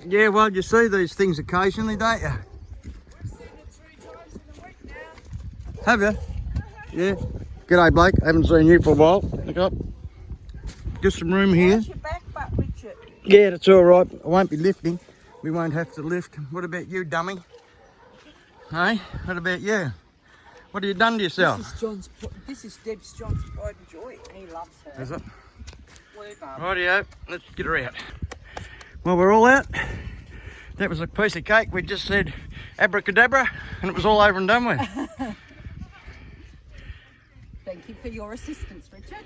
Yeah, well, you see these things occasionally, don't you? Have you? Yeah. G'day, Blake. Haven't seen you for a while. Look up. Just some room here. How's your back butt, Richard? Yeah, that's all right. I won't be lifting. We won't have to lift. What about you, dummy? Hey, what about you? What have you done to yourself? This is Deb's John's pride and joy. He loves her. Is it? Word, Mum. Rightio, let's get her out. Well, we're all out. That was a piece of cake. We just said abracadabra and it was all over and done with. Thank you for your assistance, Richard.